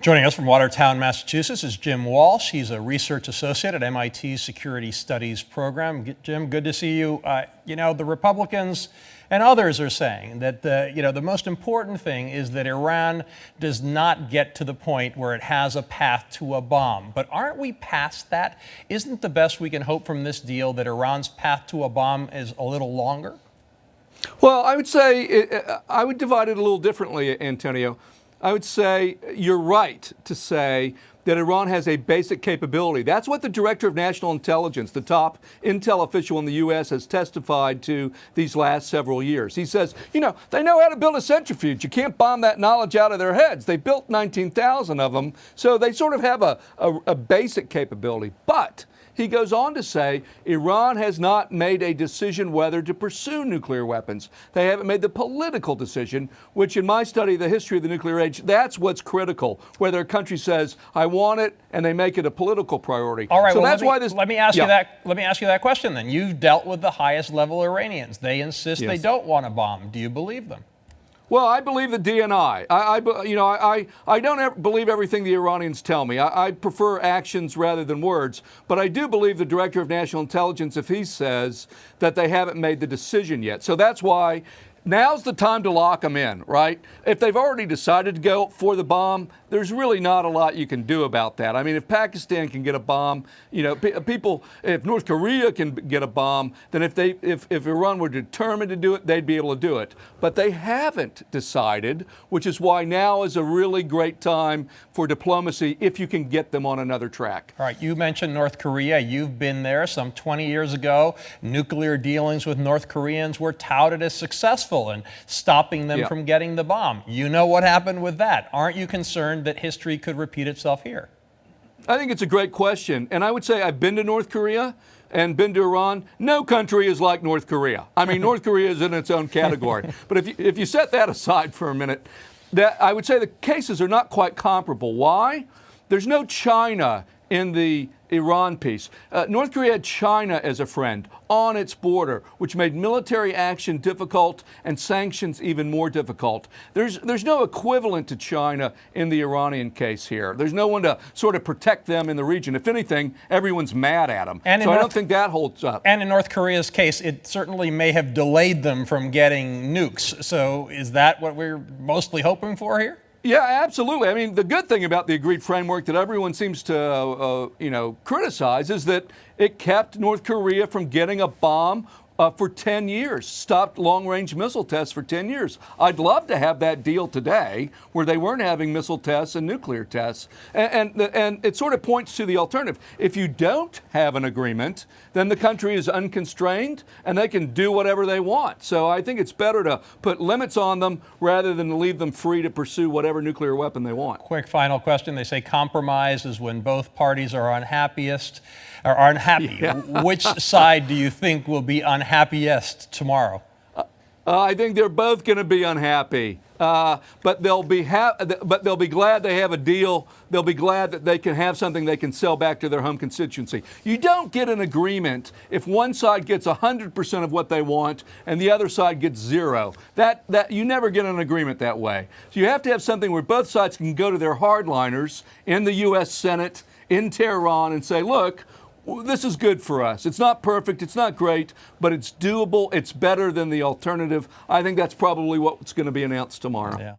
Joining us from Watertown, Massachusetts is Jim Walsh. He's a research associate at MIT's Security Studies program. Jim, good to see you. The Republicans and others are saying that the most important thing is that Iran does not get to the point where it has a path to a bomb. But aren't we past that? Isn't the best we can hope from this deal that Iran's path to a bomb is a little longer? Well, I would say I would divide it a little differently, Antonio. I would say you're right to say that Iran has a basic capability. That's what the Director of National Intelligence, the top intel official in the U.S., has testified to these last several years. He says, they know how to build a centrifuge. You can't bomb that knowledge out of their heads. They built 19,000 of them, so they sort of have a basic capability. But he goes on to say Iran has not made a decision whether to pursue nuclear weapons. They haven't made the political decision, which in my study of the history of the nuclear age, that's what's critical, whether a country says, I want it, and they make it a political priority. All right, so well, that's why this. Let me ask you that question then. You've dealt with the highest level Iranians. They insist they don't want a bomb. Do you believe them? Well, I believe the DNI. I don't ever believe everything the Iranians tell me. I prefer actions rather than words. But I do believe the Director of National Intelligence if he says that they haven't made the decision yet. So that's why now's the time to lock them in, right? If they've already decided to go for the bomb, there's really not a lot you can do about that. I mean, if Pakistan can get a bomb, if North Korea can get a bomb, then if Iran were determined to do it, they'd be able to do it. But they haven't decided, which is why now is a really great time for diplomacy if you can get them on another track. All right, you mentioned North Korea. You've been there some 20 years ago. Nuclear dealings with North Koreans were touted as successful in stopping them from getting the bomb. You know what happened with that. Aren't you concerned that history could repeat itself here? I think it's a great question. And I would say I've been to North Korea and been to Iran. No country is like North Korea. I mean, North Korea is in its own category. But if you set that aside for a minute, I would say the cases are not quite comparable. Why? There's no China in the Iran piece. North Korea had China as a friend on its border, which made military action difficult and sanctions even more difficult. There's no equivalent to China in the Iranian case here. There's no one to sort of protect them in the region. If anything, everyone's mad at them. So I don't think that holds up. And in North Korea's case, it certainly may have delayed them from getting nukes. So is that what we're mostly hoping for here? Yeah, absolutely. I mean, the good thing about the agreed framework that everyone seems to, criticize is that it kept North Korea from getting a bomb for 10 years, stopped long-range missile tests for 10 years. I'd love to have that deal today where they weren't having missile tests and nuclear tests. And it sort of points to the alternative. If you don't have an agreement, then the country is unconstrained and they can do whatever they want. So I think it's better to put limits on them rather than leave them free to pursue whatever nuclear weapon they want. Quick final question. They say compromise is when both parties are unhappy. Which side do you think will be unhappiest tomorrow? I think they're both going to be unhappy, but they'll be glad they have a deal. They'll be glad that they can have something they can sell back to their home constituency. You don't get an agreement if one side gets 100% of what they want and the other side gets zero. That you never get an agreement that way. So you have to have something where both sides can go to their hardliners in the U.S. Senate, in Tehran, and say, look, this is good for us. It's not perfect, it's not great, but it's doable, it's better than the alternative. I think that's probably what's going to be announced tomorrow. Yeah.